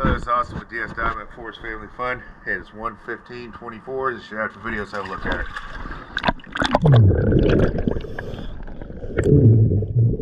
Hello, it's Austin with DS Diamond Forest Family Fun. It is 1:15:24. This is your after video, so have a look at it.